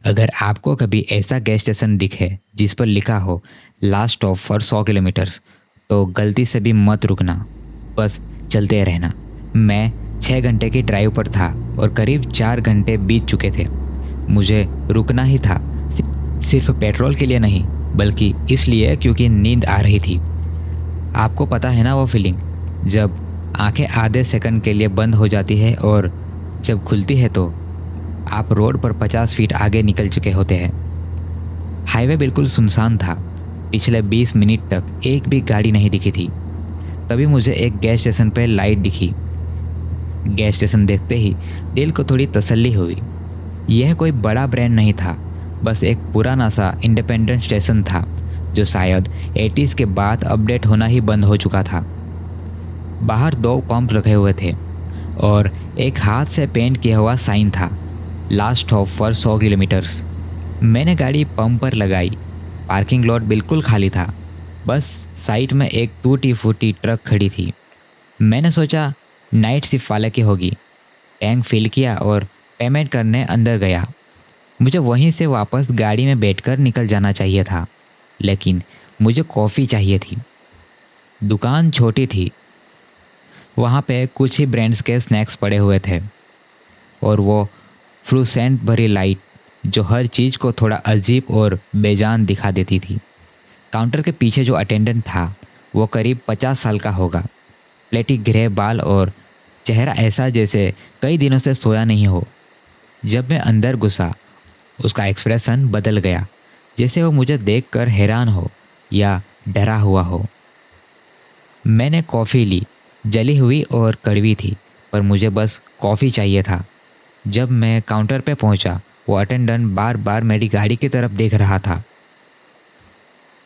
अगर आपको कभी ऐसा गैस स्टेशन दिखे जिस पर लिखा हो लास्ट स्टॉप फॉर 100 किलोमीटर्स, तो गलती से भी मत रुकना, बस चलते रहना। मैं 6 घंटे की ड्राइव पर था और करीब 4 घंटे बीत चुके थे। मुझे रुकना ही था, सिर्फ पेट्रोल के लिए नहीं, बल्कि इसलिए क्योंकि नींद आ रही थी। आपको पता है ना वो फीलिंग, जब आंखें आधे सेकंड के लिए बंद हो जाती है और जब खुलती है तो आप रोड पर 50 फीट आगे निकल चुके होते हैं। हाईवे बिल्कुल सुनसान था। पिछले 20 मिनट तक एक भी गाड़ी नहीं दिखी थी। तभी मुझे एक गैस स्टेशन पर लाइट दिखी। गैस स्टेशन देखते ही दिल को थोड़ी तसल्ली हुई। यह कोई बड़ा ब्रांड नहीं था, बस एक पुराना सा इंडिपेंडेंट स्टेशन था जो शायद 80s के बाद अपडेट होना ही बंद हो चुका था। बाहर 2 पंप रखे हुए थे और एक हाथ से पेंट किया हुआ साइन था, लास्ट स्टॉप फॉर 100 किलोमीटर्स। मैंने गाड़ी पंप पर लगाई। पार्किंग लॉट बिल्कुल खाली था, बस साइड में एक टूटी फूटी ट्रक खड़ी थी। मैंने सोचा नाइट शिफ्ट वाले की होगी। टैंक फिल किया और पेमेंट करने अंदर गया। मुझे वहीं से वापस गाड़ी में बैठकर निकल जाना चाहिए था, लेकिन मुझे कॉफ़ी चाहिए थी। दुकान छोटी थी, वहाँ पे कुछ ही ब्रांड्स के स्नैक्स पड़े हुए थे और वो फ्लूसेंट भरी लाइट जो हर चीज़ को थोड़ा अजीब और बेजान दिखा देती थी। काउंटर के पीछे जो अटेंडेंट था वो करीब 50 साल का होगा। प्लेटी ग्रे बाल और चेहरा ऐसा जैसे कई दिनों से सोया नहीं हो। जब मैं अंदर घुसा, उसका एक्सप्रेशन बदल गया, जैसे वो मुझे देखकर हैरान हो या डरा हुआ हो। मैंने कॉफ़ी ली। जली हुई और कड़वी थी, पर मुझे बस कॉफ़ी चाहिए था। जब मैं काउंटर पे पहुंचा, वो अटेंडेंट बार बार मेरी गाड़ी की तरफ देख रहा था।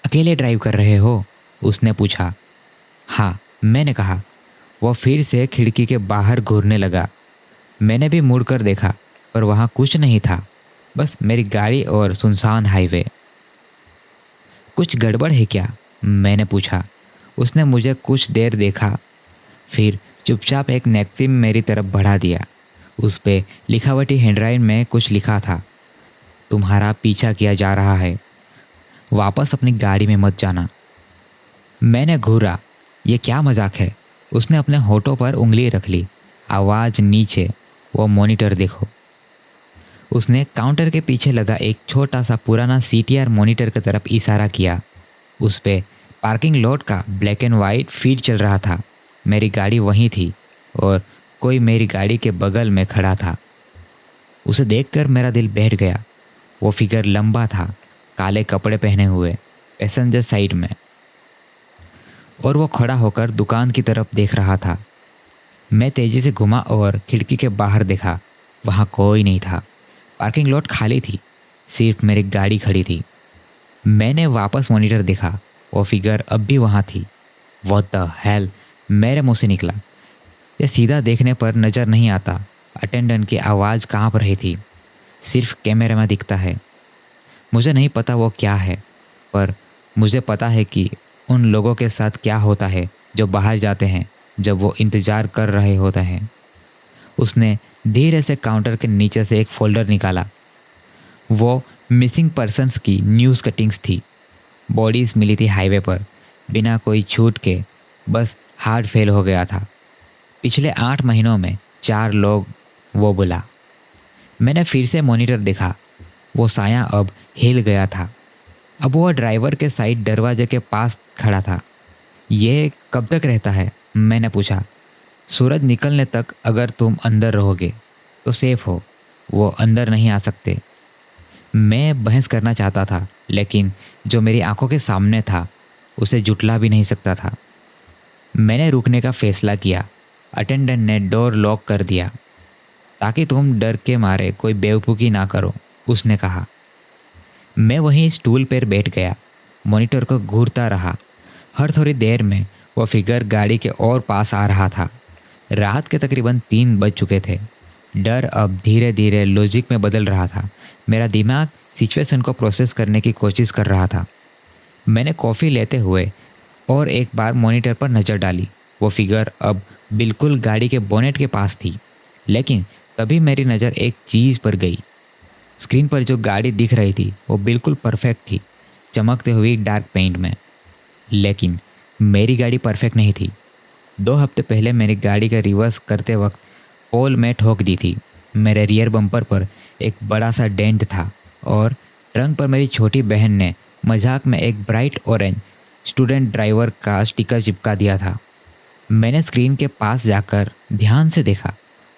अकेले ड्राइव कर रहे हो? उसने पूछा। हाँ, मैंने कहा। वो फिर से खिड़की के बाहर घूरने लगा। मैंने भी मुड़कर देखा, पर वहाँ कुछ नहीं था, बस मेरी गाड़ी और सुनसान हाईवे। कुछ गड़बड़ है क्या? मैंने पूछा। उसने मुझे कुछ देर देखा, फिर चुपचाप एक नैपकिन मेरी तरफ बढ़ा दिया। उस पे लिखावटी हैंडराइटिंग में कुछ लिखा था, तुम्हारा पीछा किया जा रहा है, वापस अपनी गाड़ी में मत जाना। मैंने घूरा। ये क्या मजाक है? उसने अपने होठों पर उंगली रख ली। आवाज़ नीचे, वो मॉनिटर देखो। उसने काउंटर के पीछे लगा एक छोटा सा पुराना CTR मॉनिटर की तरफ इशारा किया। उस पे पार्किंग लॉट का ब्लैक एंड वाइट फीड चल रहा था। मेरी गाड़ी वहीं थी और कोई मेरी गाड़ी के बगल में खड़ा था। उसे देखकर मेरा दिल बैठ गया। वो फिगर लंबा था, काले कपड़े पहने हुए, पैसेंजर साइड में, और वो खड़ा होकर दुकान की तरफ देख रहा था। मैं तेज़ी से घुमा और खिड़की के बाहर देखा। वहाँ कोई नहीं था। पार्किंग लॉट खाली थी, सिर्फ मेरी गाड़ी खड़ी थी। मैंने वापस मॉनिटर देखा। वो फिगर अब भी वहाँ थी। व्हाट द हेल, मेरे मुंह से निकला। यह सीधा देखने पर नज़र नहीं आता। अटेंडेंट की आवाज़ काँप रही थी। सिर्फ कैमरे में दिखता है। मुझे नहीं पता वो क्या है, पर मुझे पता है कि उन लोगों के साथ क्या होता है जो बाहर जाते हैं जब वो इंतज़ार कर रहे होते हैं। उसने धीरे से काउंटर के नीचे से एक फ़ोल्डर निकाला। वो मिसिंग पर्सन्स की न्यूज़ कटिंग्स थी। बॉडीज़ मिली थी हाईवे पर, बिना कोई छूट के, बस हार्ट फेल हो गया था। पिछले 8 महीनों में 4 लोग, वो बोला। मैंने फिर से मॉनिटर देखा। वो साया अब हिल गया था। अब वो ड्राइवर के साइड दरवाजे के पास खड़ा था। ये कब तक रहता है? मैंने पूछा। सूरज निकलने तक। अगर तुम अंदर रहोगे तो सेफ हो, वो अंदर नहीं आ सकते। मैं बहस करना चाहता था, लेकिन जो मेरी आंखों के सामने था उसे जुटला भी नहीं सकता था। मैंने रुकने का फैसला किया। अटेंडेंट ने डोर लॉक कर दिया। ताकि तुम डर के मारे कोई बेवकूफ़ी ना करो, उसने कहा। मैं वहीं स्टूल पर बैठ गया, मॉनिटर को घूरता रहा। हर थोड़ी देर में वो फिगर गाड़ी के और पास आ रहा था। रात के तकरीबन 3 बज चुके थे। डर अब धीरे धीरे लॉजिक में बदल रहा था। मेरा दिमाग सिचुएशन को प्रोसेस करने की कोशिश कर रहा था। मैंने कॉफ़ी लेते हुए और एक बार मॉनिटर पर नज़र डाली। वो फिगर अब बिल्कुल गाड़ी के बोनेट के पास थी, लेकिन तभी मेरी नज़र एक चीज़ पर गई। स्क्रीन पर जो गाड़ी दिख रही थी वो बिल्कुल परफेक्ट थी, चमकते हुई डार्क पेंट में। लेकिन मेरी गाड़ी परफेक्ट नहीं थी। 2 हफ्ते पहले मेरी गाड़ी का रिवर्स करते वक्त पोल में ठोक दी थी। मेरे रियर बम्पर पर एक बड़ा सा डेंट था और ट्रंक पर मेरी छोटी बहन ने मजाक में एक ब्राइट ऑरेंज स्टूडेंट ड्राइवर का स्टिकर चिपका दिया था। मैंने स्क्रीन के पास जाकर ध्यान से देखा।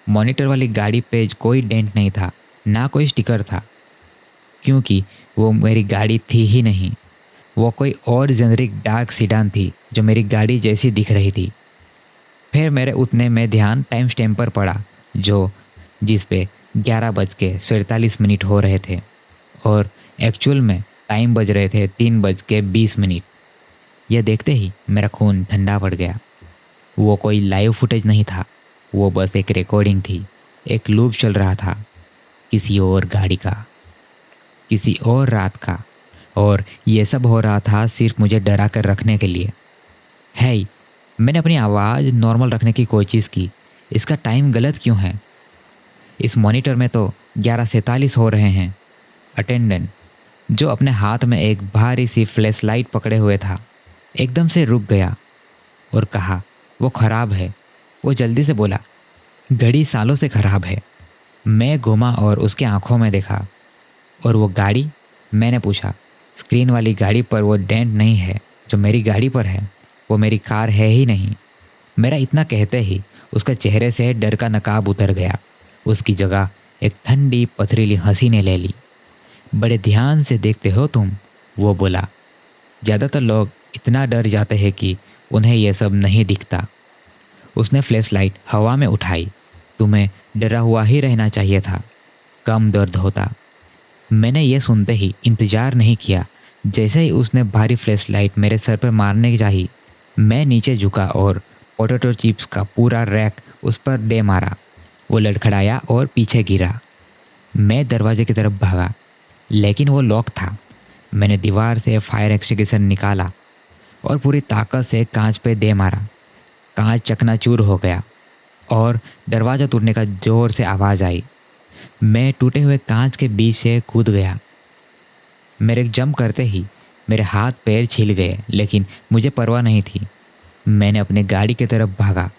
मॉनिटर वाली गाड़ी पे कोई डेंट नहीं था, ना कोई स्टिकर था, क्योंकि वो मेरी गाड़ी थी ही नहीं। वो कोई और जेनरिक डार्क सीडान थी जो मेरी गाड़ी जैसी दिख रही थी। फिर मेरे उतने में ध्यान टाइम स्टैम्प पर पड़ा जिस पे 11:47 हो रहे थे और एक्चुअल में टाइम बज रहे थे 3:20। यह देखते ही मेरा खून ठंडा पड़ गया। वो कोई लाइव फुटेज नहीं था, वो बस एक रिकॉर्डिंग थी। एक लूप चल रहा था किसी और गाड़ी का, किसी और रात का, और ये सब हो रहा था सिर्फ मुझे डरा कर रखने के लिए। है मैंने अपनी आवाज़ नॉर्मल रखने की कोशिश की। इसका टाइम गलत क्यों है? इस मॉनिटर में तो 11:47 हो रहे हैं। अटेंडेंट जो अपने हाथ में एक भारी सी फ्लैश लाइट पकड़े हुए था एकदम से रुक गया और कहा, वो ख़राब है। वो जल्दी से बोला, घड़ी सालों से ख़राब है। मैं घूमा और उसकी आंखों में देखा। और वो गाड़ी? मैंने पूछा। स्क्रीन वाली गाड़ी पर वो डेंट नहीं है जो मेरी गाड़ी पर है। वो मेरी कार है ही नहीं। मेरा इतना कहते ही उसका चेहरे से डर का नकाब उतर गया। उसकी जगह एक ठंडी पथरीली हंसी ने ले ली। बड़े ध्यान से देखते हो तुम? वो बोला। ज़्यादातर लोग इतना डर जाते हैं कि उन्हें यह सब नहीं दिखता। उसने फ्लैश लाइट हवा में उठाई। तुम्हें डरा हुआ ही रहना चाहिए था, कम दर्द होता। मैंने ये सुनते ही इंतज़ार नहीं किया। जैसे ही उसने भारी फ्लैश लाइट मेरे सर पर मारने चाहिए, मैं नीचे झुका और पोटैटो चिप्स का पूरा रैक उस पर दे मारा। वो लड़खड़ाया और पीछे गिरा। मैं दरवाजे की तरफ भागा, लेकिन वो लॉक था। मैंने दीवार से फायर एक्सटिंग्विशर निकाला और पूरी ताकत से कांच पे दे मारा। कांच चकनाचूर हो गया और दरवाज़ा टूटने का ज़ोर से आवाज़ आई। मैं टूटे हुए कांच के बीच से कूद गया। मेरे जंप करते ही मेरे हाथ पैर छिल गए, लेकिन मुझे परवाह नहीं थी। मैंने अपने गाड़ी की तरफ भागा।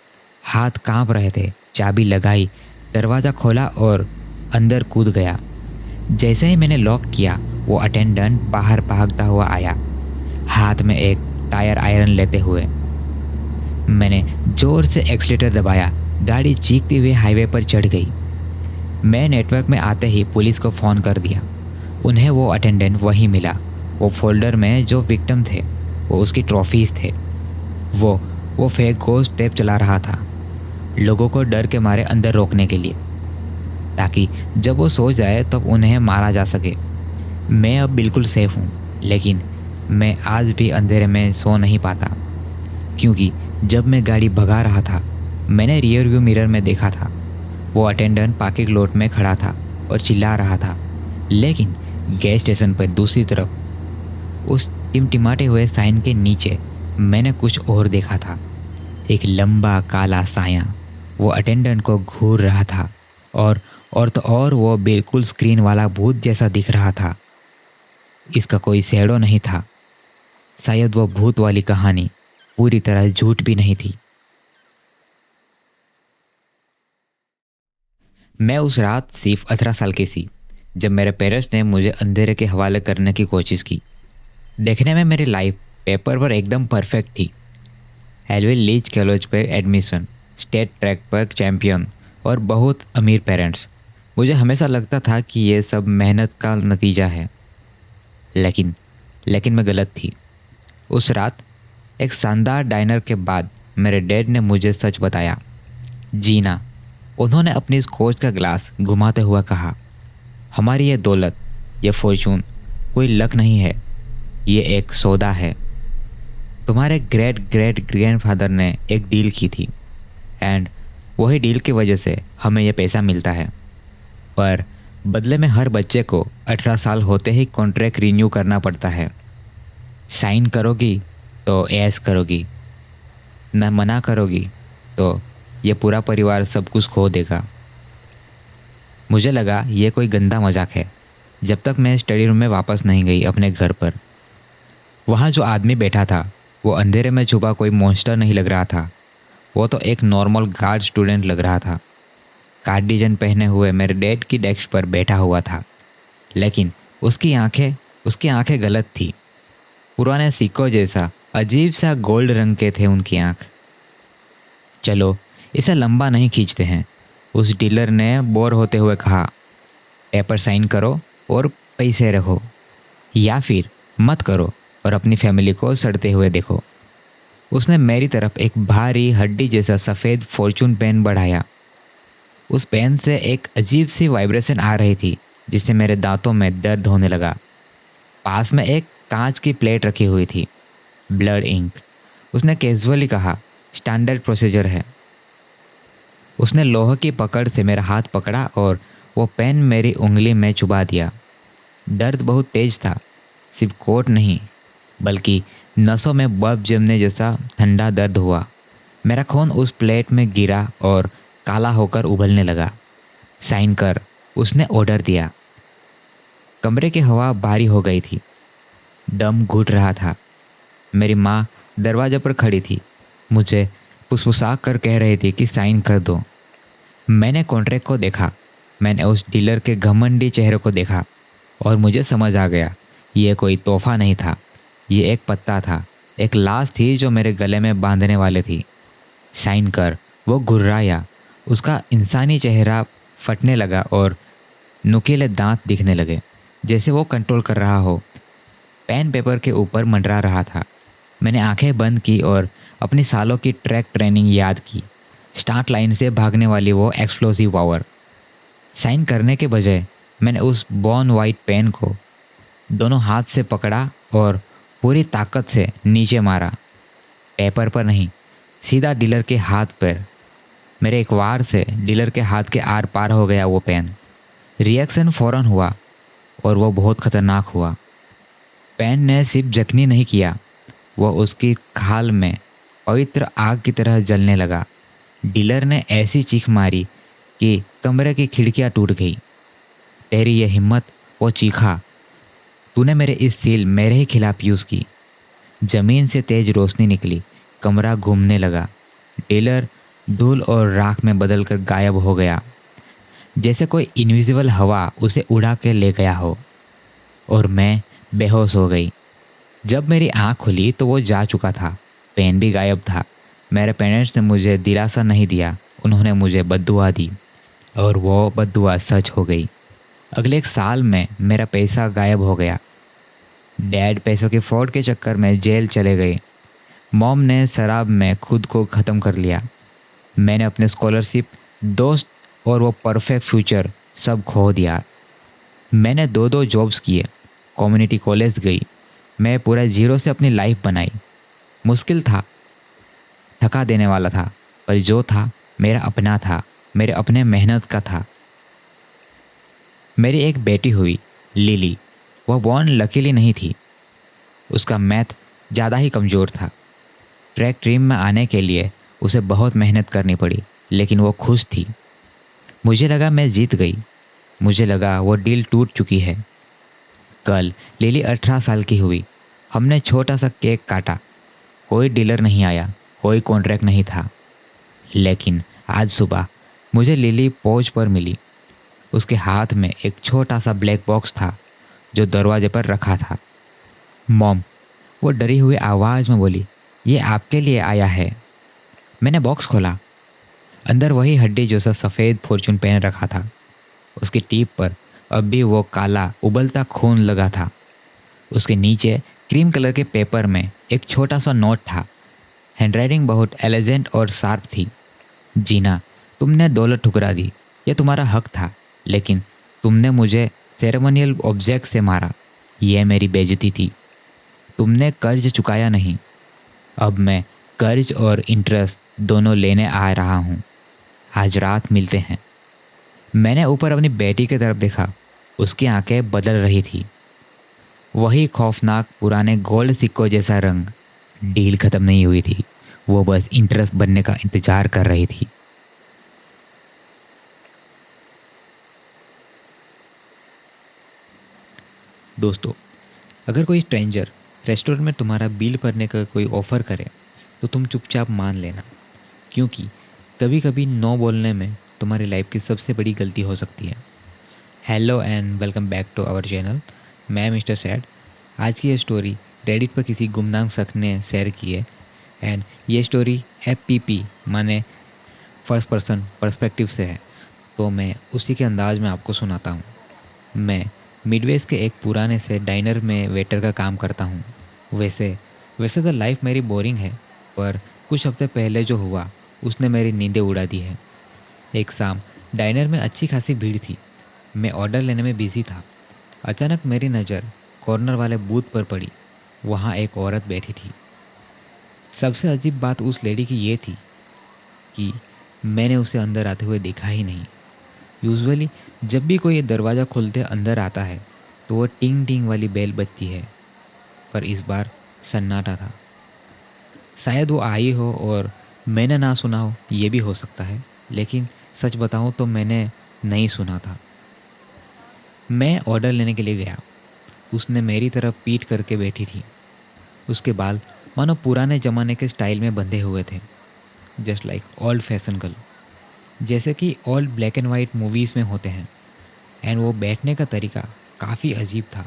हाथ कांप रहे थे। चाबी लगाई, दरवाज़ा खोला और अंदर कूद गया। जैसे ही मैंने लॉक किया, वो अटेंडेंट बाहर भागता हुआ आया, हाथ में एक टायर आयरन लेते हुए। मैंने ज़ोर से एक्सीलेटर दबाया। गाड़ी चीखती हुई हाईवे पर चढ़ गई। मैं नेटवर्क में आते ही पुलिस को फ़ोन कर दिया। उन्हें वो अटेंडेंट वहीं मिला। वो फोल्डर में जो विक्टिम थे वो उसकी ट्रॉफीज़ थे। वो फेक घोस्ट टेप चला रहा था, लोगों को डर के मारे अंदर रोकने के लिए, ताकि जब वो सो जाए तब उन्हें मारा जा सके। मैं अब बिल्कुल सेफ हूँ, लेकिन मैं आज भी अंधेरे में सो नहीं पाता, क्योंकि जब मैं गाड़ी भगा रहा था मैंने रियर व्यू मिरर में देखा था वो अटेंडेंट पार्किंग लॉट में खड़ा था और चिल्ला रहा था। लेकिन गैस स्टेशन पर दूसरी तरफ उस टिमटिमाते हुए साइन के नीचे मैंने कुछ और देखा था। एक लंबा काला साया वो अटेंडेंट को घूर रहा था और वो बिल्कुल स्क्रीन वाला भूत जैसा दिख रहा था। इसका कोई शैडो नहीं था। शायद वो भूत वाली कहानी पूरी तरह झूठ भी नहीं थी। मैं उस रात सिर्फ 18 साल की थी जब मेरे पेरेंट्स ने मुझे अंधेरे के हवाले करने की कोशिश की। देखने में मेरी लाइफ पेपर पर एकदम परफेक्ट थी। हेलविल लीच कॉलेज पर एडमिशन, स्टेट ट्रैक पर चैम्पियन और बहुत अमीर पेरेंट्स। मुझे हमेशा लगता था कि ये सब मेहनत का नतीजा है, लेकिन मैं गलत थी। उस रात एक शानदार डाइनर के बाद मेरे डैड ने मुझे सच बताया। जीना, उन्होंने अपनी स्कॉच का ग्लास घुमाते हुआ कहा, हमारी ये दौलत, ये फॉर्चून कोई लक नहीं है, ये एक सौदा है। तुम्हारे ग्रेट ग्रेट ग्रैंडफादर ने एक डील की थी एंड वही डील की वजह से हमें यह पैसा मिलता है। पर बदले में हर बच्चे को 18 साल होते ही कॉन्ट्रैक्ट रिन्यू करना पड़ता है। साइन करोगी तो ऐश करोगी, न मना करोगी तो ये पूरा परिवार सब कुछ खो देगा। मुझे लगा ये कोई गंदा मजाक है, जब तक मैं स्टडी रूम में वापस नहीं गई अपने घर पर। वहाँ जो आदमी बैठा था वो अंधेरे में छुपा कोई मॉन्स्टर नहीं लग रहा था। वो तो एक नॉर्मल गार्ड स्टूडेंट लग रहा था। कार्डिजन पहने हुए मेरे डैड की डेस्क पर बैठा हुआ था, लेकिन उसकी आंखें गलत थी। पुराने सिक्कों जैसा अजीब सा गोल्ड रंग के थे उनकी आंख। चलो इसे लंबा नहीं खींचते हैं, उस डीलर ने बोर होते हुए कहा। पेपर साइन करो और पैसे रखो, या फिर मत करो और अपनी फैमिली को सड़ते हुए देखो। उसने मेरी तरफ एक भारी हड्डी जैसा सफ़ेद फॉर्चून पेन बढ़ाया। उस पेन से एक अजीब सी वाइब्रेशन आ रही थी जिससे मेरे दांतों में दर्द होने लगा। पास में एक कांच की प्लेट रखी हुई थी, ब्लड इंक। उसने कैजुअली कहा, स्टैंडर्ड प्रोसीजर है। उसने लोहे की पकड़ से मेरा हाथ पकड़ा और वो पेन मेरी उंगली में चुभा दिया। दर्द बहुत तेज था, सिर्फ कोट नहीं बल्कि नसों में बर्फ जमने जैसा ठंडा दर्द हुआ। मेरा खून उस प्लेट में गिरा और काला होकर उबलने लगा। साइन कर, उसने ऑर्डर दिया। कमरे की हवा भारी हो गई थी, दम घुट रहा था। मेरी माँ दरवाजे पर खड़ी थी, मुझे फुसफुसा कर कह रही थी कि साइन कर दो। मैंने कॉन्ट्रैक्ट को देखा, मैंने उस डीलर के घमंडी चेहरे को देखा और मुझे समझ आ गया ये कोई तोहफा नहीं था, ये एक पत्ता था, एक लाश थी जो मेरे गले में बांधने वाले थी। साइन कर, वो घुर्राया। उसका इंसानी चेहरा फटने लगा और नुकीले दांत दिखने लगे, जैसे वो कंट्रोल कर रहा हो। पेन पेपर के ऊपर मंडरा रहा था। मैंने आंखें बंद की और अपनी सालों की ट्रैक ट्रेनिंग याद की। स्टार्ट लाइन से भागने वाली वो एक्सप्लोसिव पावर। साइन करने के बजाय मैंने उस बॉर्न वाइट पेन को दोनों हाथ से पकड़ा और पूरी ताकत से नीचे मारा। पेपर पर नहीं, सीधा डीलर के हाथ पर। मेरे एक वार से डीलर के हाथ के आर पार हो गया वो पेन। रिएक्शन फ़ौरन हुआ और वो बहुत ख़तरनाक हुआ। पेन ने सिर्फ जख्मी नहीं किया, वो उसकी खाल में पवित्र आग की तरह जलने लगा। डीलर ने ऐसी चीख मारी कि कमरे की खिड़कियां टूट गई। तेरी ये हिम्मत, वो चीखा। तूने मेरे इस सील मेरे ही खिलाफ यूज़ की। ज़मीन से तेज रोशनी निकली, कमरा घूमने लगा। डीलर धूल और राख में बदलकर गायब हो गया, जैसे कोई इनविजिबल हवा उसे उड़ा के ले गया हो। और मैं बेहोश हो गई। जब मेरी आँख खुली तो वो जा चुका था, पेन भी गायब था। मेरे पेरेंट्स ने मुझे दिलासा नहीं दिया, उन्होंने मुझे बद्दुआ दी और वो बद्दुआ सच हो गई। अगले एक साल में मेरा पैसा गायब हो गया। डैड पैसों की फ्रॉड के चक्कर में जेल चले गए। मॉम ने शराब में खुद को ख़त्म कर लिया। मैंने अपने स्कॉलरशिप, दोस्त और वो परफेक्ट फ्यूचर सब खो दिया। मैंने 2-2 जॉब्स किए, कम्युनिटी कॉलेज गई। मैं पूरा जीरो से अपनी लाइफ बनाई। मुश्किल था, थका देने वाला था, पर जो था मेरा अपना था, मेरे अपने मेहनत का था। मेरी एक बेटी हुई, लिली। वह बॉर्न लकीली नहीं थी, उसका मैथ ज़्यादा ही कमज़ोर था। ट्रैक टीम में आने के लिए उसे बहुत मेहनत करनी पड़ी, लेकिन वो खुश थी। मुझे लगा मैं जीत गई, मुझे लगा वो डील टूट चुकी है। कल लिली 18 साल की हुई। हमने छोटा सा केक काटा। कोई डीलर नहीं आया, कोई कॉन्ट्रैक्ट नहीं था। लेकिन आज सुबह मुझे लिली पोर्च पर मिली। उसके हाथ में एक छोटा सा ब्लैक बॉक्स था जो दरवाजे पर रखा था। मॉम, वो डरी हुई आवाज़ में बोली, ये आपके लिए आया है। मैंने बॉक्स खोला। अंदर वही हड्डी जैसा सफ़ेद फॉर्चून पेन रखा था। उसकी टीप पर अब भी वो काला उबलता खून लगा था। उसके नीचे क्रीम कलर के पेपर में एक छोटा सा नोट था। हैंडराइटिंग बहुत एलिजेंट और शार्प थी। जीना, तुमने दौलत ठुकरा दी, यह तुम्हारा हक था, लेकिन तुमने मुझे सेरेमोनियल ऑब्जेक्ट से मारा, यह मेरी बेइज्जती थी। तुमने कर्ज चुकाया नहीं, अब मैं कर्ज और इंटरेस्ट दोनों लेने आ रहा हूँ। आज रात मिलते हैं। मैंने ऊपर अपनी बेटी की तरफ देखा, उसकी आंखें बदल रही थी। वही खौफनाक पुराने गोल्ड सिक्कों जैसा रंग। डील ख़त्म नहीं हुई थी, वो बस इंटरेस्ट बनने का इंतज़ार कर रही थी। दोस्तों, अगर कोई स्ट्रेंजर रेस्टोरेंट में तुम्हारा बिल भरने का कोई ऑफ़र करे तो तुम चुपचाप मान लेना, क्योंकि कभी कभी नो बोलने में तुम्हारी लाइफ की सबसे बड़ी गलती हो सकती है। Hello and welcome back to our channel. मैं मिस्टर सैड। आज की ये स्टोरी रेडिट पर किसी गुमनाम शख्स ने शेयर की है एंड ये स्टोरी FPP माने फर्स्ट पर्सन पर्सपेक्टिव से है, तो मैं उसी के अंदाज में आपको सुनाता हूँ। मैं मिडवेस्ट के एक पुराने से डाइनर में वेटर का काम करता हूँ। वैसे वैसे तो लाइफ मेरी बोरिंग है, पर कुछ हफ्ते पहले जो हुआ उसने मेरी नींदें उड़ा दी है। एक शाम डाइनर में अच्छी खासी भीड़ थी। मैं ऑर्डर लेने में बिजी था। अचानक मेरी नज़र कॉर्नर वाले बूथ पर पड़ी। वहाँ एक औरत बैठी थी। सबसे अजीब बात उस लेडी की ये थी कि मैंने उसे अंदर आते हुए देखा ही नहीं। यूजुअली जब भी कोई दरवाज़ा खोलते अंदर आता है तो वो टिंग टिंग वाली बेल बजती है, पर इस बार सन्नाटा था। शायद वो आई हो और मैंने ना सुना हो, ये भी हो सकता है, लेकिन सच बताऊं तो मैंने नहीं सुना था। मैं ऑर्डर लेने के लिए गया। उसने मेरी तरफ पीठ करके बैठी थी। उसके बाल मानो पुराने ज़माने के स्टाइल में बंधे हुए थे, just like old fashion girl, जैसे कि old black and white movies में होते हैं। एंड वो बैठने का तरीका काफ़ी अजीब था।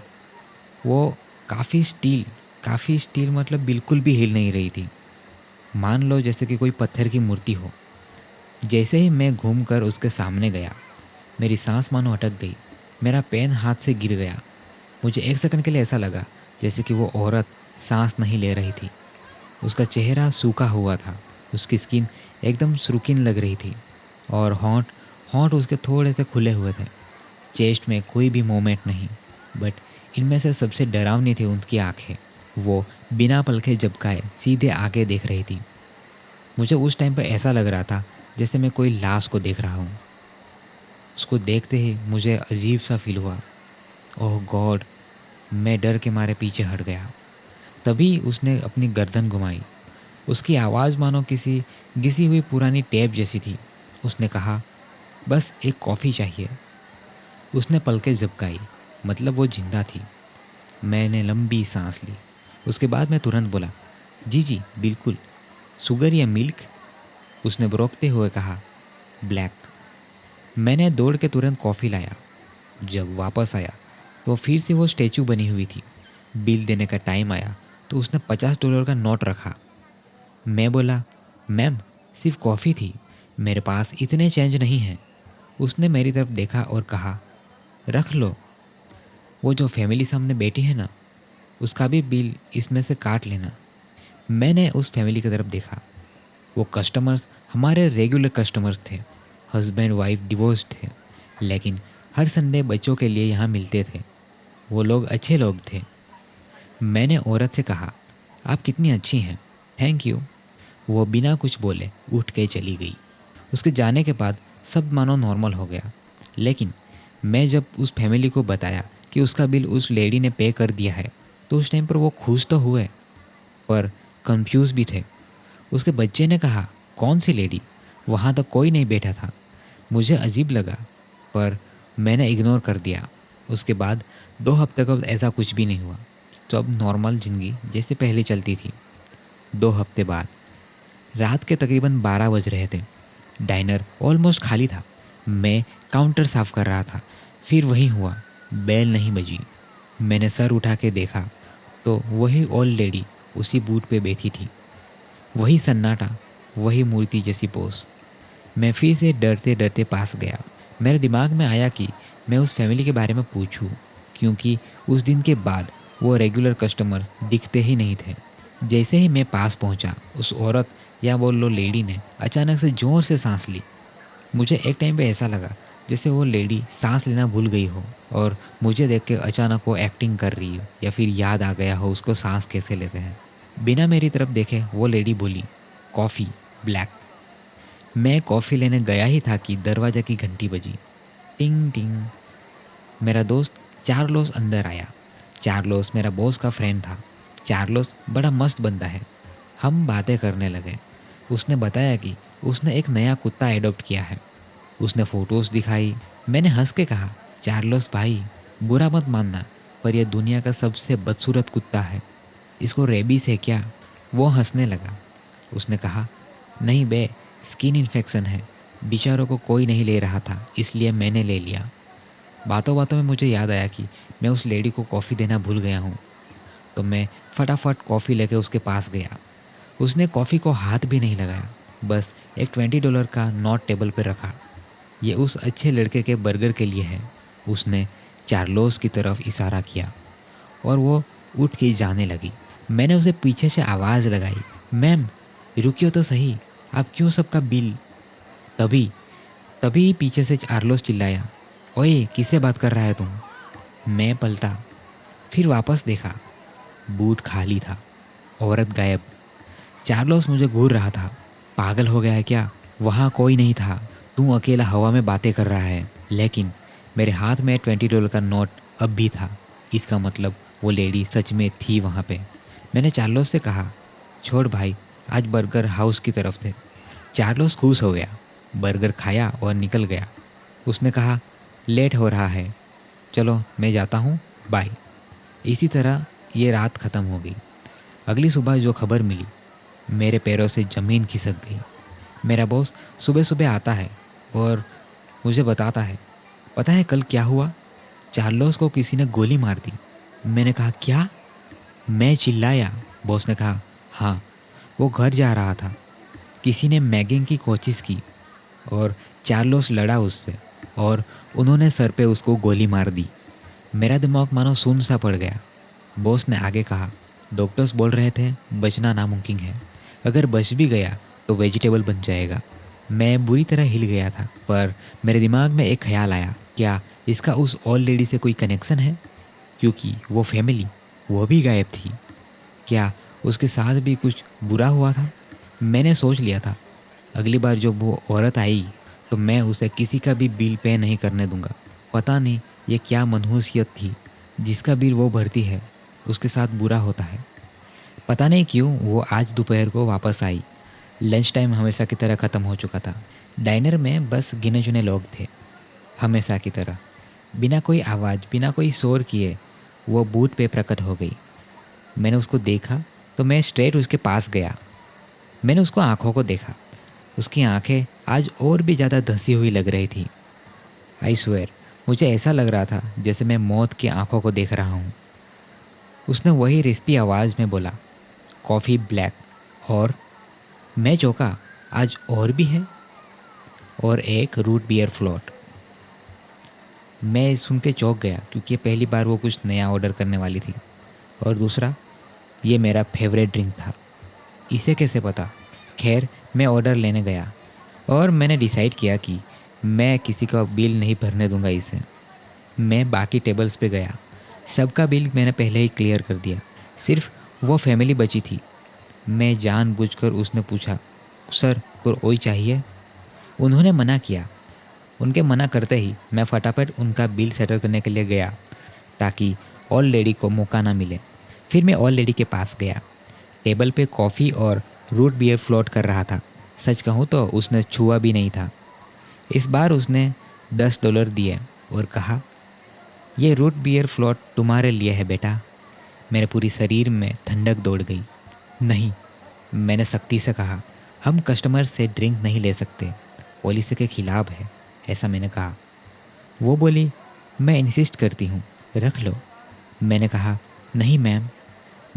वो काफ़ी स्टील मतलब बिल्कुल भी हिल नहीं रही थी। मान लो जैसे कि कोई पत्थर की मूर्ति हो। जैसे ही मैं घूमकर उसके सामने गया, मेरी सांस मानो अटक गई। मेरा पेन हाथ से गिर गया। मुझे एक सेकंड के लिए ऐसा लगा जैसे कि वो औरत सांस नहीं ले रही थी। उसका चेहरा सूखा हुआ था, उसकी स्किन एकदम सुर्खीन लग रही थी और होंठ उसके थोड़े से खुले हुए थे। चेस्ट में कोई भी मूवमेंट नहीं, बट इनमें से सबसे डरावनी थी उनकी आंखें। वो बिना पलके झपकाए सीधे आगे देख रही थी। मुझे उस टाइम पर ऐसा लग रहा था जैसे मैं कोई लाश को देख रहा हूँ। उसको देखते ही मुझे अजीब सा फील हुआ। ओह गॉड, मैं डर के मारे पीछे हट गया। तभी उसने अपनी गर्दन घुमाई। उसकी आवाज़ मानो किसी घिसी हुई पुरानी टेप जैसी थी। उसने कहा, बस एक कॉफ़ी चाहिए। उसने पलकें झपकाई, मतलब वो जिंदा थी। मैंने लंबी सांस ली। उसके बाद मैं तुरंत बोला, जी जी बिल्कुल। शुगर या मिल्क? उसने रोकते हुए कहा, ब्लैक। मैंने दौड़ के तुरंत कॉफ़ी लाया। जब वापस आया तो फिर से वो स्टैचू बनी हुई थी। बिल देने का टाइम आया तो उसने $50 का नोट रखा। मैं बोला, मैम सिर्फ कॉफ़ी थी, मेरे पास इतने चेंज नहीं हैं। उसने मेरी तरफ देखा और कहा, रख लो। वो जो फैमिली सामने बैठी है ना, उसका भी बिल इसमें से काट लेना। मैंने उस फैमिली की तरफ देखा। वो कस्टमर्स हमारे रेगुलर कस्टमर्स थे। हस्बैंड वाइफ डिवोर्स थे, लेकिन हर संडे बच्चों के लिए यहाँ मिलते थे। वो लोग अच्छे लोग थे। मैंने औरत से कहा, आप कितनी अच्छी हैं, थैंक यू। वो बिना कुछ बोले उठ के चली गई। उसके जाने के बाद सब मानो नॉर्मल हो गया, लेकिन मैं जब उस फैमिली को बताया कि उसका बिल उस लेडी ने पे कर दिया है तो उस टाइम पर वो खुश तो हुए, पर कंफ्यूज भी थे। उसके बच्चे ने कहा, कौन सी लेडी? वहाँ तो कोई नहीं बैठा था। मुझे अजीब लगा, पर मैंने इग्नोर कर दिया। उसके बाद 2 हफ्ते तक ऐसा कुछ भी नहीं हुआ। तो अब नॉर्मल ज़िंदगी जैसे पहले चलती थी। 2 हफ्ते बाद रात के तकरीबन 12 बज रहे थे। डाइनर ऑलमोस्ट खाली था। मैं काउंटर साफ कर रहा था। फिर वही हुआ, बेल नहीं बजी। मैंने सर उठा के देखा तो वही ओल्ड लेडी उसी बूथ पे बैठी थी। वही सन्नाटा, वही मूर्ति जैसी पोज। मैं फिर से डरते डरते पास गया। मेरे दिमाग में आया कि मैं उस फैमिली के बारे में पूछूं, क्योंकि उस दिन के बाद वो रेगुलर कस्टमर दिखते ही नहीं थे। जैसे ही मैं पास पहुंचा, उस औरत या बोल लो लेडी ने अचानक से ज़ोर से सांस ली। मुझे एक टाइम पे ऐसा लगा जैसे वो लेडी सांस लेना भूल गई हो और मुझे देख के अचानक वो एक्टिंग कर रही हो, या फिर याद आ गया हो उसको सांस कैसे लेते हैं। बिना मेरी तरफ देखे वो लेडी बोली, कॉफ़ी ब्लैक। मैं कॉफ़ी लेने गया ही था कि दरवाज़ा की घंटी बजी, टिंग टिंग। मेरा दोस्त चार्लोस अंदर आया। चार्लोस मेरा बॉस का फ्रेंड था। चार्लोस बड़ा मस्त बंदा है। हम बातें करने लगे। उसने बताया कि उसने एक नया कुत्ता एडॉप्ट किया है। उसने फ़ोटोज़ दिखाई। मैंने हंस के कहा, चार्लोस भाई बुरा मत मानना, पर यह दुनिया का सबसे बदसूरत कुत्ता है। इसको रेबीज है क्या? वो हंसने लगा। उसने कहा, नहीं बे, स्किन इन्फेक्शन है। बेचारों को कोई नहीं ले रहा था, इसलिए मैंने ले लिया। बातों बातों में मुझे याद आया कि मैं उस लेडी को कॉफ़ी देना भूल गया हूँ। तो मैं फटाफट कॉफ़ी लेके उसके पास गया। उसने कॉफ़ी को हाथ भी नहीं लगाया, बस एक $20 का नोट टेबल पर रखा। ये उस अच्छे लड़के के बर्गर के लिए है। उसने चार्लोस की तरफ इशारा किया और वो उठ के जाने लगी। मैंने उसे पीछे से आवाज़ लगाई, मैम रुकियो तो सही, आप क्यों सबका बिल? तभी तभी पीछे से चार्लोस चिल्लाया, ओए किससे बात कर रहा है तुम? मैं पलटा, फिर वापस देखा। बूट खाली था, औरत गायब। चार्लोस मुझे घूर रहा था। पागल हो गया है क्या? वहाँ कोई नहीं था, तू अकेला हवा में बातें कर रहा है। लेकिन मेरे हाथ में $20 का नोट अब भी था। इसका मतलब वो लेडी सच में थी वहाँ पे। मैंने चार्लोस से कहा, छोड़ भाई, आज बर्गर हाउस की तरफ थे। चार्लोस खुश हो गया, बर्गर खाया और निकल गया। उसने कहा, लेट हो रहा है, चलो मैं जाता हूँ, बाय। इसी तरह ये रात ख़त्म हो गई। अगली सुबह जो खबर मिली, मेरे पैरों से ज़मीन खिसक गई। मेरा बॉस सुबह सुबह आता है और मुझे बताता है, पता है कल क्या हुआ? चार्लोस को किसी ने गोली मार दी। मैंने कहा, क्या? मैं चिल्लाया। बॉस ने कहा, हाँ, वो घर जा रहा था, किसी ने मैगिंग की कोशिश की और चार्लोस लड़ा उससे और उन्होंने सर पे उसको गोली मार दी। मेरा दिमाग मानो सुन सा पड़ गया। बॉस ने आगे कहा, डॉक्टर्स बोल रहे थे बचना नामुमकिन है, अगर बच भी गया तो वेजिटेबल बन जाएगा। मैं बुरी तरह हिल गया था, पर मेरे दिमाग में एक ख्याल आया, क्या इसका उस ओल्ड लेडी से कोई कनेक्शन है? क्योंकि वो फैमिली, वो भी गायब थी। क्या उसके साथ भी कुछ बुरा हुआ था? मैंने सोच लिया था, अगली बार जब वो औरत आई तो मैं उसे किसी का भी बिल पे नहीं करने दूंगा। पता नहीं ये क्या मनहूसियत थी, जिसका बिल वो भरती है उसके साथ बुरा होता है। पता नहीं क्यों वो आज दोपहर को वापस आई। लंच टाइम हमेशा की तरह ख़त्म हो चुका था। डाइनर में बस गिने चुने लोग थे, हमेशा की तरह। बिना कोई आवाज़, बिना कोई शोर किए वो बूथ पे प्रकट हो गई। मैंने उसको देखा तो मैं स्ट्रेट उसके पास गया। मैंने उसको आँखों को देखा। उसकी आंखें आज और भी ज़्यादा धंसी हुई लग रही थी। आई स्वेयर, मुझे ऐसा लग रहा था जैसे मैं मौत की आंखों को देख रहा हूँ। उसने वही रिस्पी आवाज़ में बोला, कॉफ़ी ब्लैक। और मैं चौंका, आज और भी है, और एक रूट बियर फ्लोट। मैं सुन के चौंक गया क्योंकि पहली बार वो कुछ नया ऑर्डर करने वाली थी, और दूसरा ये मेरा फेवरेट ड्रिंक था। इसे कैसे पता? खैर, मैं ऑर्डर लेने गया और मैंने डिसाइड किया कि मैं किसी का बिल नहीं भरने दूंगा इसे। मैं बाकी टेबल्स पे गया, सबका बिल मैंने पहले ही क्लियर कर दिया, सिर्फ वो फैमिली बची थी। मैं जानबूझकर उसने पूछा, सर कोई चाहिए? उन्होंने मना किया। उनके मना करते ही मैं फटाफट उनका बिल सेटल करने के लिए गया ताकि ओल्ड लेडी को मौका ना मिले। फिर मैं ओल्ड लेडी के पास गया। टेबल पे कॉफ़ी और रूट बियर फ्लोट कर रहा था। सच कहूँ तो उसने छुआ भी नहीं था। इस बार उसने $10 दिए और कहा, ये रूट बियर फ्लोट तुम्हारे लिए है बेटा। मेरे पूरी शरीर में ठंडक दौड़ गई। नहीं, मैंने सख्ती से कहा, हम कस्टमर से ड्रिंक नहीं ले सकते, पॉलिसी के खिलाफ है, ऐसा मैंने कहा। वो बोली, मैं इंसिस्ट करती हूँ, रख लो। मैंने कहा, नहीं मैम,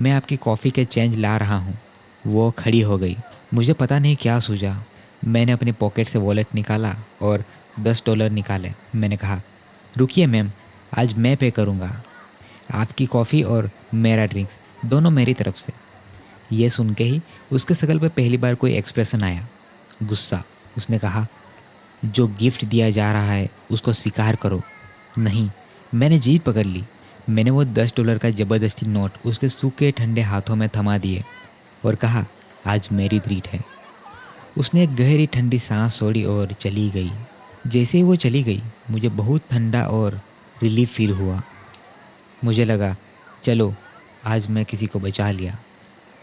मैं आपकी कॉफ़ी के चेंज ला रहा हूँ। वो खड़ी हो गई। मुझे पता नहीं क्या सूझा। मैंने अपनी पॉकेट से वॉलेट निकाला और $10 निकाले। मैंने कहा, रुकिए मैम, आज मैं पे करूँगा, आपकी कॉफ़ी और मेरा ड्रिंक्स दोनों मेरी तरफ से। ये सुन के ही उसके शकल पे पहली बार कोई एक्सप्रेशन आया, गुस्सा। उसने कहा, जो गिफ्ट दिया जा रहा है उसको स्वीकार करो। नहीं, मैंने जीत पकड़ ली। मैंने वो $10 का ज़बरदस्ती नोट उसके सूखे ठंडे हाथों में थमा दिए और कहा, आज मेरी ट्रीट है। उसने एक गहरी ठंडी सांस छोड़ी और चली गई। जैसे ही वो चली गई, मुझे बहुत ठंडा और रिलीफ फील हुआ। मुझे लगा, चलो आज मैं किसी को बचा लिया।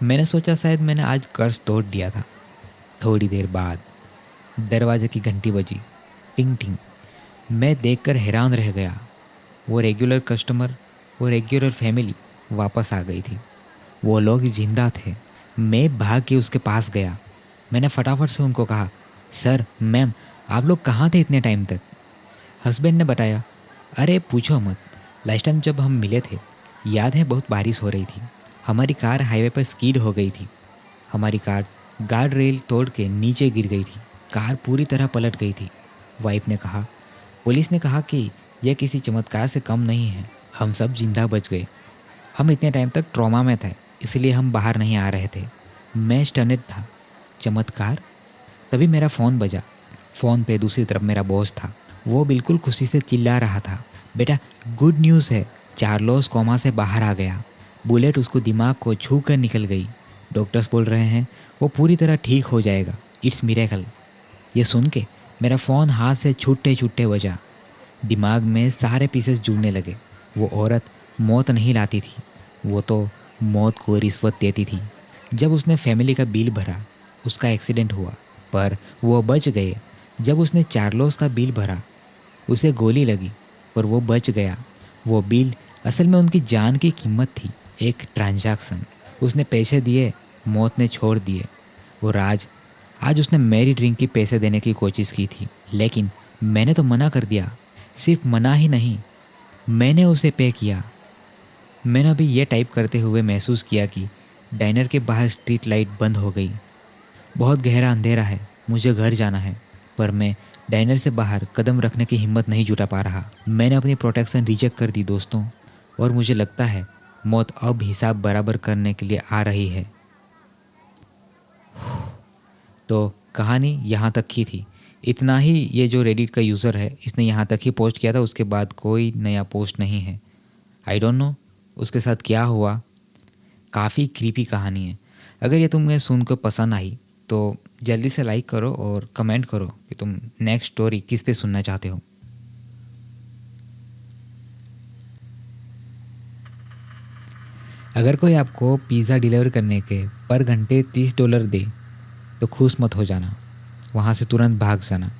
मैंने सोचा शायद मैंने आज कर्ज तोड़ दिया था। थोड़ी देर बाद दरवाजे की घंटी बजी, टिंग टिंग। मैं देखकर हैरान रह गया। वो रेगुलर कस्टमर और रेगुलर फैमिली वापस आ गई थी। वो लोग जिंदा थे। मैं भाग के उसके पास गया। मैंने फटाफट से उनको कहा, सर, मैम, आप लोग कहाँ थे इतने टाइम तक? हस्बैंड ने बताया, अरे पूछो मत, लास्ट टाइम जब हम मिले थे, याद है बहुत बारिश हो रही थी। हमारी कार हाईवे पर स्कीड हो गई थी। हमारी कार गार्ड रेल तोड़ के नीचे गिर गई थी। कार पूरी तरह पलट गई थी। वाइफ ने कहा, पुलिस ने कहा कि यह किसी चमत्कार से कम नहीं है। हम सब जिंदा बच गए। हम इतने टाइम तक ट्रॉमा में थे, इसलिए हम बाहर नहीं आ रहे थे। मैं स्टनित था। चमत्कार? तभी मेरा फ़ोन बजा। फ़ोन पे दूसरी तरफ मेरा बॉस था। वो बिल्कुल खुशी से चिल्ला रहा था, बेटा, गुड न्यूज़ है, चार्लोस कोमा से बाहर आ गया। बुलेट उसको दिमाग को छू कर निकल गई। डॉक्टर्स बोल रहे हैं वो पूरी तरह ठीक हो जाएगा। It's miracle. ये सुन के मेरा फ़ोन हाथ से छूटे छूटे बजा। दिमाग में सारे पीसेस जुड़ने लगे। वो औरत मौत नहीं लाती थी, वो तो मौत को रिश्वत देती थी। जब उसने फैमिली का बिल भरा, उसका एक्सीडेंट हुआ, पर वो बच गए। जब उसने चार्लोस का बिल भरा, उसे गोली लगी, पर वो बच गया। वो बिल असल में उनकी जान की कीमत थी, एक ट्रांजैक्शन। उसने पैसे दिए, मौत ने छोड़ दिए। और आज उसने मेरी ड्रिंक की पैसे देने की कोशिश की थी, लेकिन मैंने तो मना कर दिया। सिर्फ मना ही नहीं, मैंने उसे पे किया। मैंने अभी ये टाइप करते हुए महसूस किया कि डाइनर के बाहर स्ट्रीट लाइट बंद हो गई। बहुत गहरा अंधेरा है, मुझे घर जाना है, पर मैं डाइनर से बाहर कदम रखने की हिम्मत नहीं जुटा पा रहा। मैंने अपनी प्रोटेक्शन रिजेक्ट कर दी दोस्तों, और मुझे लगता है मौत अब हिसाब बराबर करने के लिए आ रही है। तो कहानी यहाँ तक ही थी। इतना ही। ये जो रेडिट का यूज़र है, इसने यहाँ तक ही पोस्ट किया था, उसके बाद कोई नया पोस्ट नहीं है। आई डोंट नो उसके साथ क्या हुआ। काफ़ी क्रीपी कहानी है। अगर ये तुम्हें सुनकर पसंद आई तो जल्दी से लाइक करो और कमेंट करो कि तुम नेक्स्ट स्टोरी किस पे सुनना चाहते हो। अगर कोई आपको पिज़्ज़ा डिलीवर करने के पर घंटे $30 दे तो खुश मत हो जाना, वहाँ से तुरंत भाग जाना,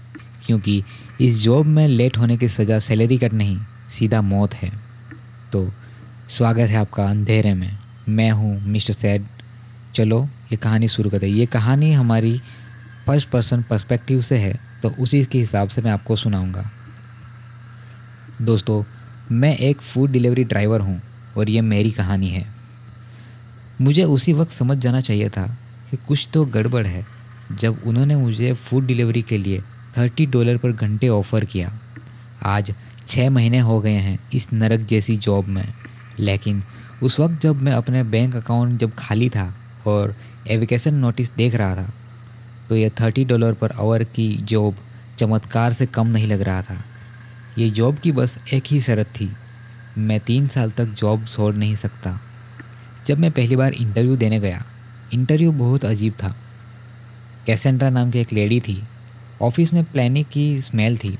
क्योंकि इस जॉब में लेट होने की सज़ा सैलरी कट नहीं, सीधा मौत है। तो स्वागत है आपका अंधेरे में। मैं हूँ मिस्टर सैड। चलो ये कहानी शुरू करते हैं। ये कहानी हमारी फर्स्ट पर्सन पर्सपेक्टिव से है, तो उसी के हिसाब से मैं आपको सुनाऊंगा। दोस्तों, मैं एक फूड डिलीवरी ड्राइवर हूँ और ये मेरी कहानी है। मुझे उसी वक्त समझ जाना चाहिए था कि कुछ तो गड़बड़ है जब उन्होंने मुझे फूड डिलीवरी के लिए $30 पर घंटे ऑफ़र किया। आज 6 महीने हो गए हैं इस नरक जैसी जॉब में, लेकिन उस वक्त जब मैं अपने बैंक अकाउंट जब खाली था और एविकेशन नोटिस देख रहा था, तो यह $30 पर आवर की जॉब चमत्कार से कम नहीं लग रहा था। ये जॉब की बस एक ही शर्त थी, मैं 3 साल तक जॉब छोड़ नहीं सकता। जब मैं पहली बार इंटरव्यू देने गया, इंटरव्यू बहुत अजीब था। कैसेंड्रा नाम की एक लेडी थी। ऑफिस में प्लानिंग की स्मेल थी,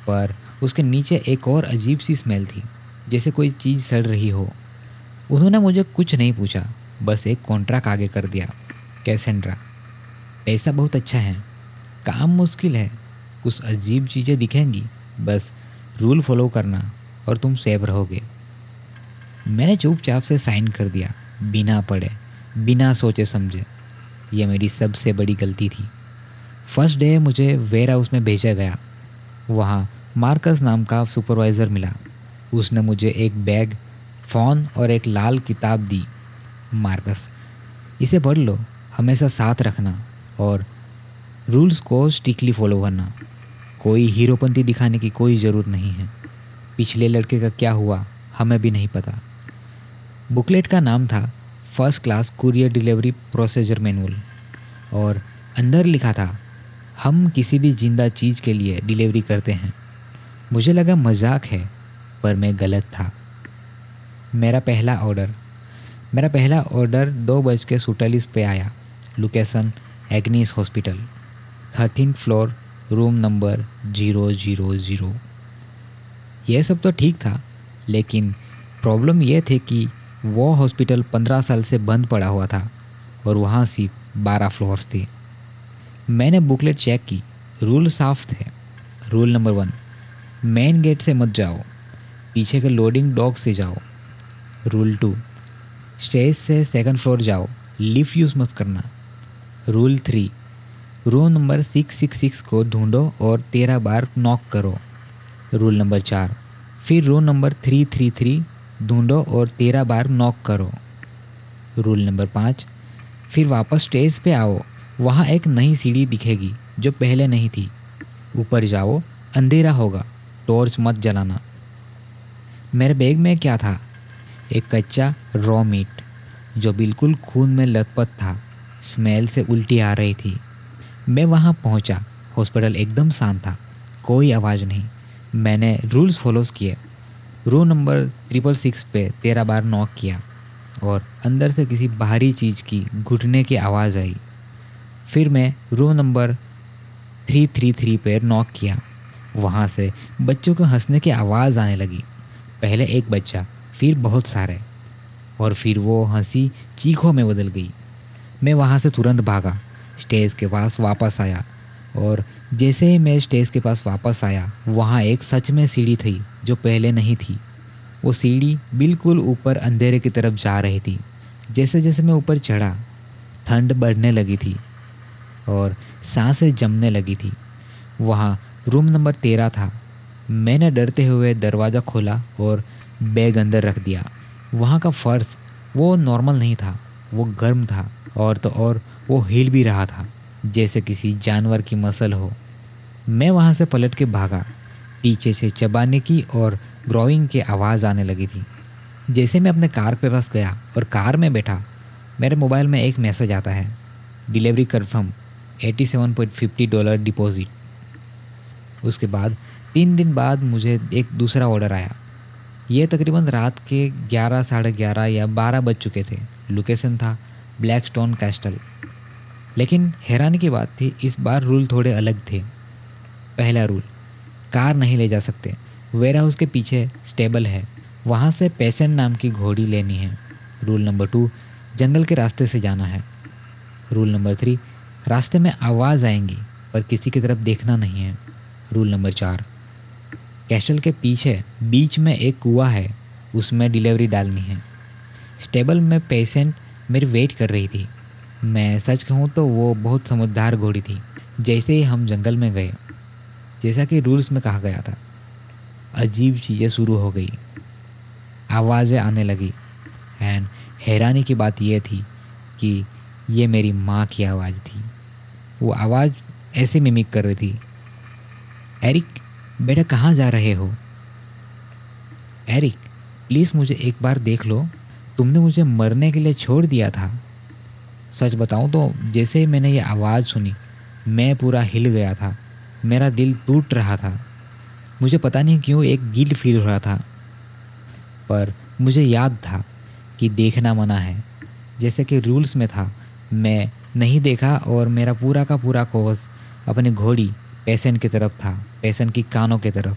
पर उसके नीचे एक और अजीब सी स्मेल थी, जैसे कोई चीज़ सड़ रही हो। उन्होंने मुझे कुछ नहीं पूछा, बस एक कॉन्ट्रैक्ट आगे कर दिया। कैसेंड्रा, पैसा बहुत अच्छा है, काम मुश्किल है, कुछ अजीब चीज़ें दिखेंगी, बस रूल फॉलो करना और तुम सेफ रहोगे। मैंने चुपचाप से साइन कर दिया, बिना पढ़े, बिना सोचे समझे। यह मेरी सबसे बड़ी गलती थी। फर्स्ट डे मुझे वेयर हाउस में भेजा गया। वहाँ मार्कस नाम का सुपरवाइज़र मिला। उसने मुझे एक बैग, फ़ोन और एक लाल किताब दी। मार्कस, इसे पढ़ लो, हमेशा साथ रखना और रूल्स को स्ट्रिक्टली फॉलो करना। कोई हीरोपंती दिखाने की कोई ज़रूरत नहीं है। पिछले लड़के का क्या हुआ हमें भी नहीं पता। बुकलेट का नाम था first class courier delivery procedure manual, और अंदर लिखा था, हम किसी भी जिंदा चीज़ के लिए डिलीवरी करते हैं। मुझे लगा मजाक है, पर मैं गलत था। मेरा पहला ऑर्डर 2:47 पे आया। Location Ignis hospital, 13th floor, room number 000। यह सब तो ठीक था, लेकिन प्रॉब्लम यह थी कि वो हॉस्पिटल 15 साल से बंद पड़ा हुआ था और वहाँ सिर्फ 12 फ्लोर्स थे। मैंने बुकलेट चेक की, रूल साफ थे। रूल नंबर 1, मेन गेट से मत जाओ, पीछे के लोडिंग डॉक से जाओ। रूल 2, स्टेज से सेकंड फ्लोर जाओ, लिफ्ट यूज़ मत करना। रूल 3, रूम नंबर 666 को ढूंढो और 13 बार नॉक करो। रूल नंबर 4, फिर रूम नंबर 333 ढूंढो और 13 बार नॉक करो। रूल नंबर 5, फिर वापस स्टेज पे आओ, वहाँ एक नई सीढ़ी दिखेगी जो पहले नहीं थी। ऊपर जाओ, अंधेरा होगा, टॉर्च मत जलाना। मेरे बैग में क्या था? एक कच्चा रॉ मीट जो बिल्कुल खून में लथपथ था। स्मेल से उल्टी आ रही थी। मैं वहाँ पहुँचा। हॉस्पिटल एकदम शांत था, कोई आवाज़ नहीं। मैंने रूल्स फॉलोज किए। रूम नंबर 666 पे 13 बार नॉक किया और अंदर से किसी बाहरी चीज़ की घुटने की आवाज़ आई। फिर मैं रूम नंबर 333 पे नॉक किया। वहाँ से बच्चों को हंसने की आवाज़ आने लगी। पहले एक बच्चा, फिर बहुत सारे, और फिर वो हंसी चीखों में बदल गई। मैं वहाँ से तुरंत भागा, स्टेज के पास वापस आया, और जैसे ही मैं स्टेज के पास वापस आया, वहाँ एक सच में सीढ़ी थी जो पहले नहीं थी। वो सीढ़ी बिल्कुल ऊपर अंधेरे की तरफ जा रही थी। जैसे जैसे मैं ऊपर चढ़ा, ठंड बढ़ने लगी थी और सांसें जमने लगी थी। वहाँ रूम नंबर 13 था। मैंने डरते हुए दरवाज़ा खोला और बैग अंदर रख दिया। वहाँ का फर्श वो नॉर्मल नहीं था, वो गर्म था, और तो और वो हिल भी रहा था जैसे किसी जानवर की मसल हो। मैं वहाँ से पलट के भागा। पीछे से चबाने की और ग्रोइंग की आवाज़ आने लगी थी। जैसे मैं अपने कार के पास गया और कार में बैठा, मेरे मोबाइल में एक मैसेज आता है, डिलीवरी कन्फर्म, $87.50 डिपॉजिट। उसके बाद 3 दिन बाद मुझे एक दूसरा ऑर्डर आया। ये तकरीबन रात के 11, साढ़े 11 या 12 बज चुके थे। लोकेशन था ब्लैकस्टोन कैस्टल। लेकिन हैरानी की बात थी, इस बार रूल थोड़े अलग थे। पहला रूल, कार नहीं ले जा सकते। वेयर हाउस के पीछे स्टेबल है, वहाँ से पेशेंट नाम की घोड़ी लेनी है। रूल नंबर 2, जंगल के रास्ते से जाना है। रूल नंबर 3, रास्ते में आवाज़ आएंगी पर किसी की तरफ देखना नहीं है। रूल नंबर 4, कैस्टल के पीछे बीच में एक कुआं है, उसमें डिलीवरी डालनी है। स्टेबल में पेशेंट मेरी वेट कर रही थी। मैं सच कहूँ तो वो बहुत समझदार घोड़ी थी। जैसे ही हम जंगल में गए, जैसा कि रूल्स में कहा गया था, अजीब चीज़ें शुरू हो गई। आवाज़ें आने लगी। एंड हैरानी की बात यह थी कि ये मेरी माँ की आवाज़ थी। वो आवाज़ ऐसे मिमिक कर रही थी, एरिक बेटा कहाँ जा रहे हो? एरिक प्लीज़ मुझे एक बार देख लो, तुमने मुझे मरने के लिए छोड़ दिया था। सच बताऊँ तो जैसे ही मैंने ये आवाज़ सुनी, मैं पूरा हिल गया था। मेरा दिल टूट रहा था। मुझे पता नहीं क्यों एक गिल्ट फील हो रहा था, पर मुझे याद था कि देखना मना है। जैसे कि रूल्स में था, मैं नहीं देखा और मेरा पूरा का पूरा कोर्स अपनी घोड़ी पेशेंट की तरफ था, पेशेंट की कानों की तरफ।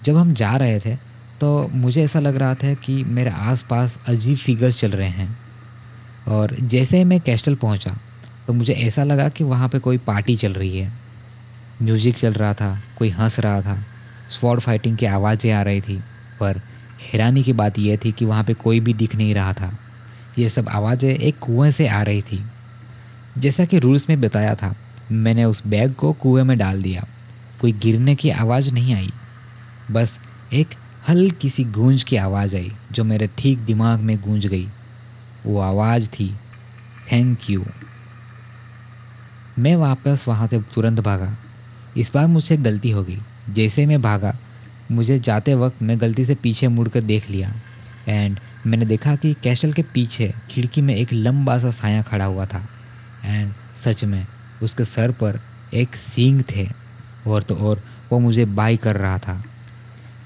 जब हम जा रहे थे तो मुझे ऐसा लग रहा था कि मेरे आसपास अजीब फिगर्स चल रहे हैं। और जैसे ही मैं कैस्टल पहुंचा तो मुझे ऐसा लगा कि वहाँ पे कोई पार्टी चल रही है। म्यूज़िक चल रहा था, कोई हंस रहा था, स्वॉर्ड फाइटिंग की आवाज़ें आ रही थी। पर हैरानी की बात यह थी कि वहाँ पे कोई भी दिख नहीं रहा था। ये सब आवाज़ें एक कुएं से आ रही थी। जैसा कि रूल्स में बताया था, मैंने उस बैग को कुएं में डाल दिया। कोई गिरने की आवाज़ नहीं आई, बस एक हल्की सी गूंज की आवाज़ आई जो मेरे ठीक दिमाग में गूंज गई। वो आवाज़ थी, थैंक यू। मैं वापस वहाँ से तुरंत भागा। इस बार मुझसे गलती हो गई। जैसे मैं भागा, मुझे जाते वक्त मैं गलती से पीछे मुड़कर देख लिया। एंड मैंने देखा कि कैस्टल के पीछे खिड़की में एक लंबा सा साया खड़ा हुआ था। एंड सच में उसके सर पर एक सींग थे, और तो और वो मुझे बाय कर रहा था।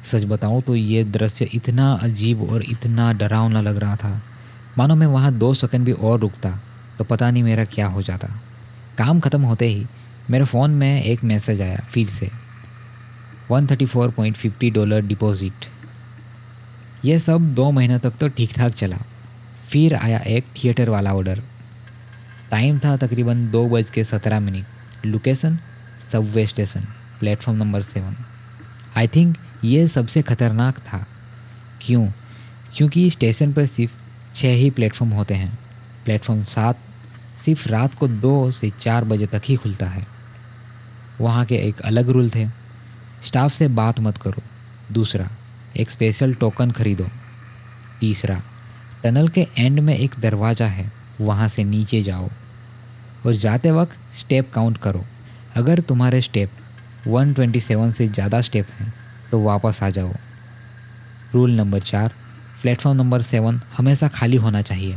सच बताऊं तो ये दृश्य इतना अजीब और इतना डरावना लग रहा था, मानो मैं वहाँ 2 सेकंड भी और रुकता तो पता नहीं मेरा क्या हो जाता। काम ख़त्म होते ही मेरे फ़ोन में एक मैसेज आया फिर से, $134.50 डिपॉजिट। ये सब 2 महीने तक तो ठीक ठाक चला। फिर आया एक थिएटर वाला ऑर्डर। टाइम था तकरीबन 2:17। Location Subway station, platform number 7। I think ये सबसे ख़तरनाक था। क्यों? क्योंकि स्टेशन पर सिर्फ 6 ही प्लेटफॉर्म होते हैं। प्लेटफॉर्म 7 सिर्फ रात को 2 से 4 बजे तक ही खुलता है। वहाँ के एक अलग रूल थे। स्टाफ से बात मत करो। दूसरा, एक स्पेशल टोकन खरीदो। तीसरा, टनल के एंड में एक दरवाज़ा है, वहाँ से नीचे जाओ और जाते वक्त स्टेप काउंट करो। अगर तुम्हारे स्टेप 127 से ज़्यादा स्टेप हैं तो वापस आ जाओ। रूल नंबर 4, प्लेटफॉर्म नंबर 7 हमेशा खाली होना चाहिए।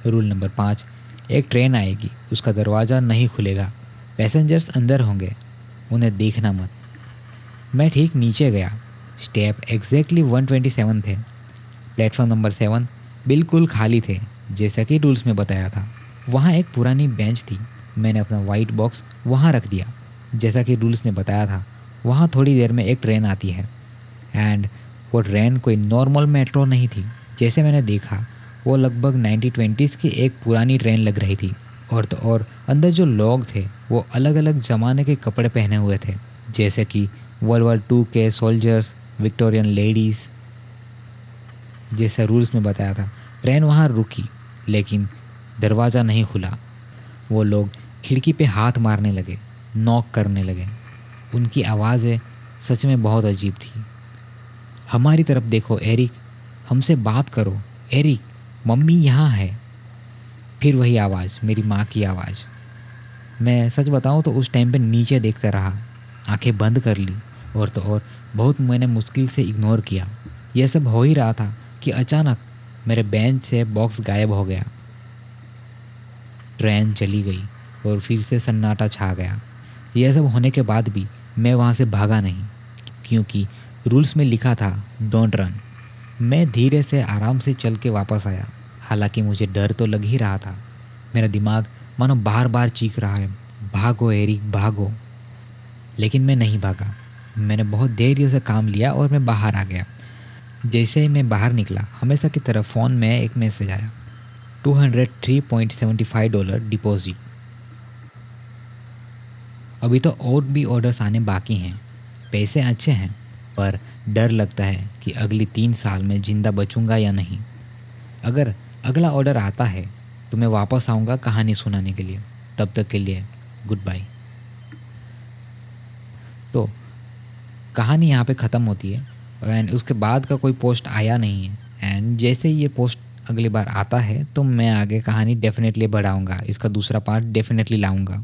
रूल नंबर 5, एक ट्रेन आएगी, उसका दरवाज़ा नहीं खुलेगा, पैसेंजर्स अंदर होंगे, उन्हें देखना मत। मैं ठीक नीचे गया, स्टेप एग्जैक्टली 127 थे। प्लेटफॉर्म नंबर 7 बिल्कुल खाली थे, जैसा कि रूल्स में बताया था। वहाँ एक पुरानी बेंच थी, मैंने अपना वाइट बॉक्स वहाँ रख दिया, जैसा कि रूल्स में बताया था। वहाँ थोड़ी देर में एक ट्रेन आती है एंड वो ट्रेन कोई नॉर्मल मेट्रो नहीं थी। जैसे मैंने देखा वो लगभग 1920s की एक पुरानी ट्रेन लग रही थी। और तो और अंदर जो लोग थे वो अलग अलग ज़माने के कपड़े पहने हुए थे, जैसे कि वर्ल्ड वॉर 2 के सोल्जर्स, विक्टोरियन लेडीज़। जैसे रूल्स में बताया था, ट्रेन वहाँ रुकी लेकिन दरवाज़ा नहीं खुला। वो लोग खिड़की पे हाथ मारने लगे, नॉक करने लगे। उनकी आवाज़ें सच में बहुत अजीब थी। हमारी तरफ देखो एरिक, हमसे बात करो एरिक, मम्मी यहाँ है। फिर वही आवाज़, मेरी माँ की आवाज़। मैं सच बताऊँ तो उस टाइम पे नीचे देखता रहा, आंखें बंद कर ली और तो और बहुत मैंने मुश्किल से इग्नोर किया। यह सब हो ही रहा था कि अचानक मेरे बेंच से बॉक्स गायब हो गया। ट्रेन चली गई और फिर से सन्नाटा छा गया। यह सब होने के बाद भी मैं वहाँ से भागा नहीं, क्योंकि रूल्स में लिखा था डोंट रन। मैं धीरे से आराम से चल के वापस आया। हालांकि मुझे डर तो लग ही रहा था। मेरा दिमाग मानो बार बार चीख रहा है, भागो एरिक भागो। लेकिन मैं नहीं भागा। मैंने बहुत धैर्य से काम लिया और मैं बाहर आ गया। जैसे ही मैं बाहर निकला, हमेशा की तरह फ़ोन में एक मैसेज आया, $203.75 डिपॉजिट। अभी तो और भी ऑर्डर्स आने बाकी हैं। पैसे अच्छे हैं पर डर लगता है कि अगली 3 साल में ज़िंदा बचूंगा या नहीं। अगर अगला ऑर्डर आता है तो मैं वापस आऊँगा कहानी सुनाने के लिए। तब तक के लिए गुड बाय। तो कहानी यहाँ पे ख़त्म होती है एंड उसके बाद का कोई पोस्ट आया नहीं है। एंड जैसे ही ये पोस्ट अगली बार आता है तो मैं आगे कहानी डेफिनेटली बढ़ाऊँगा, इसका दूसरा पार्ट डेफिनेटली लाऊँगा।